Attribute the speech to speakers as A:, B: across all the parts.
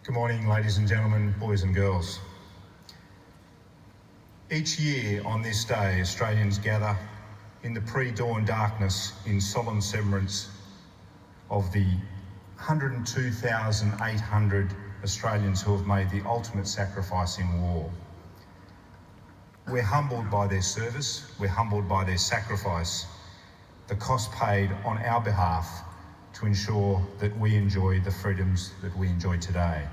A: Good morning, ladies and gentlemen, boys and girls. Each year on this day, Australians gather in the pre-dawn darkness in solemn remembrance of the 102,800 Australians who have made the ultimate sacrifice in war. We're humbled by their service, we're humbled by their sacrifice, the cost paid on our behalf to ensure that we enjoy the freedoms that we enjoy today.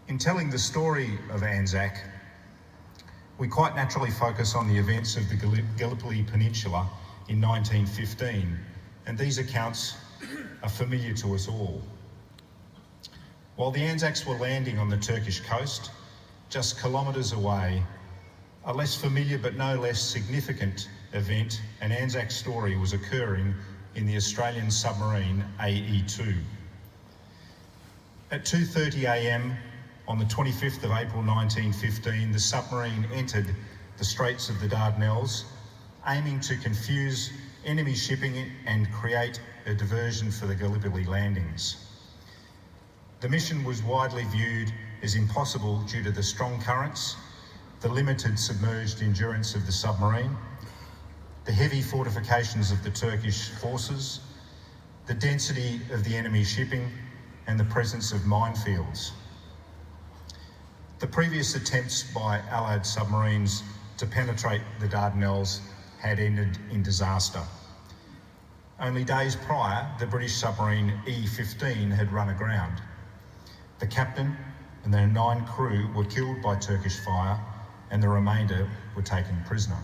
A: In telling the story of Anzac, we quite naturally focus on the events of the Gallipoli Peninsula in 1915, and these accounts are familiar to us all. While the Anzacs were landing on the Turkish coast, just kilometres away, a less familiar but no less significant event, an Anzac story, was occurring in the Australian submarine AE2. At 2:30 a.m. on the 25th of April 1915, the submarine entered the Straits of the Dardanelles, aiming to confuse enemy shipping and create a diversion for the Gallipoli landings. The mission was widely viewed as impossible due to the strong currents, the limited submerged endurance of the submarine, the heavy fortifications of the Turkish forces, the density of the enemy shipping, and the presence of minefields. The previous attempts by Allied submarines to penetrate the Dardanelles had ended in disaster. Only days prior, the British submarine E-15 had run aground. The captain and their 9 crew were killed by Turkish fire, and the remainder were taken prisoner.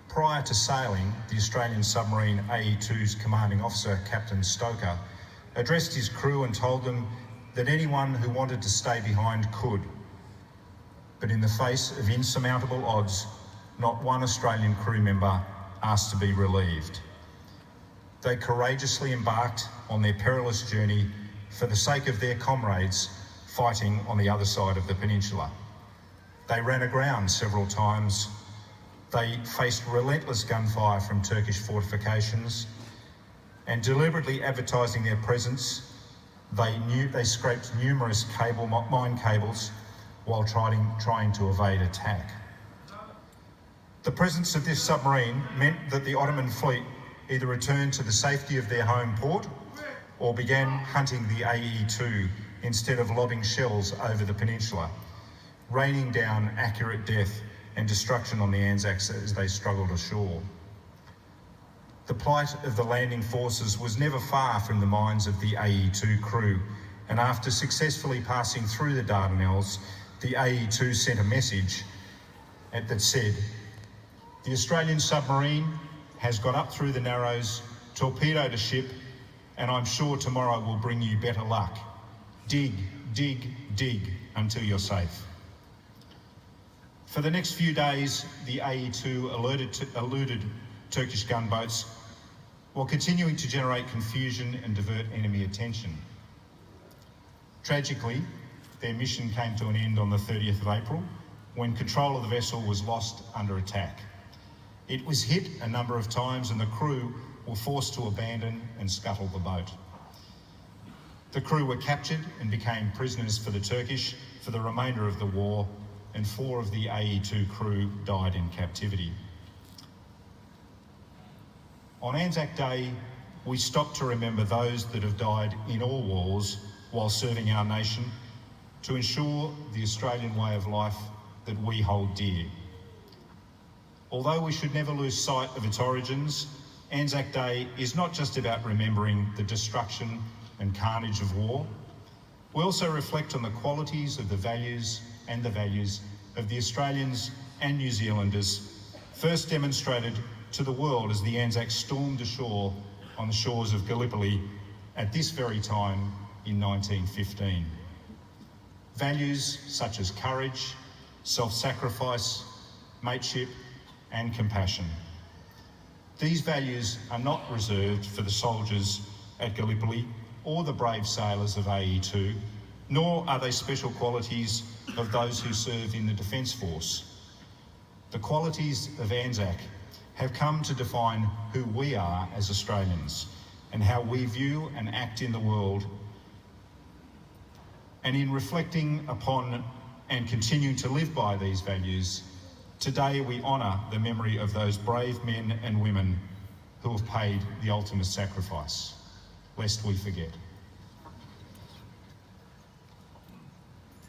A: Prior to sailing, the Australian submarine AE2's commanding officer, Captain Stoker, addressed his crew and told them that anyone who wanted to stay behind could. But in the face of insurmountable odds, not one Australian crew member asked to be relieved. They courageously embarked on their perilous journey for the sake of their comrades fighting on the other side of the peninsula. They ran aground several times. They faced relentless gunfire from Turkish fortifications, and deliberately advertising their presence, they scraped numerous mine cables while trying to evade attack. The presence of this submarine meant that the Ottoman fleet either returned to the safety of their home port or began hunting the AE2 instead of lobbing shells over the peninsula, raining down accurate death and destruction on the Anzacs as they struggled ashore. The plight of the landing forces was never far from the minds of the AE2 crew, and after successfully passing through the Dardanelles, the AE2 sent a message that said, "The Australian submarine has got up through the Narrows, torpedoed a ship, and I'm sure tomorrow will bring you better luck. Dig, dig, dig until you're safe." For the next few days, the AE2 eluded Turkish gunboats while continuing to generate confusion and divert enemy attention. Tragically, their mission came to an end on the 30th of April when control of the vessel was lost under attack. It was hit a number of times and the crew were forced to abandon and scuttle the boat. The crew were captured and became prisoners for the Turkish for the remainder of the war, and 4 of the AE2 crew died in captivity. On Anzac Day, we stop to remember those that have died in all wars while serving our nation to ensure the Australian way of life that we hold dear. Although we should never lose sight of its origins, Anzac Day is not just about remembering the destruction and carnage of war. We also reflect on the qualities of the values of the Australians and New Zealanders, first demonstrated to the world as the Anzacs stormed ashore on the shores of Gallipoli at this very time in 1915. Values such as courage, self-sacrifice, mateship, and compassion. These values are not reserved for the soldiers at Gallipoli or the brave sailors of AE2, nor are they special qualities of those who serve in the Defence Force. The qualities of Anzac have come to define who we are as Australians and how we view and act in the world And in reflecting upon and continuing to live by these values, today we honour the memory of those brave men and women who have paid the ultimate sacrifice, lest we forget.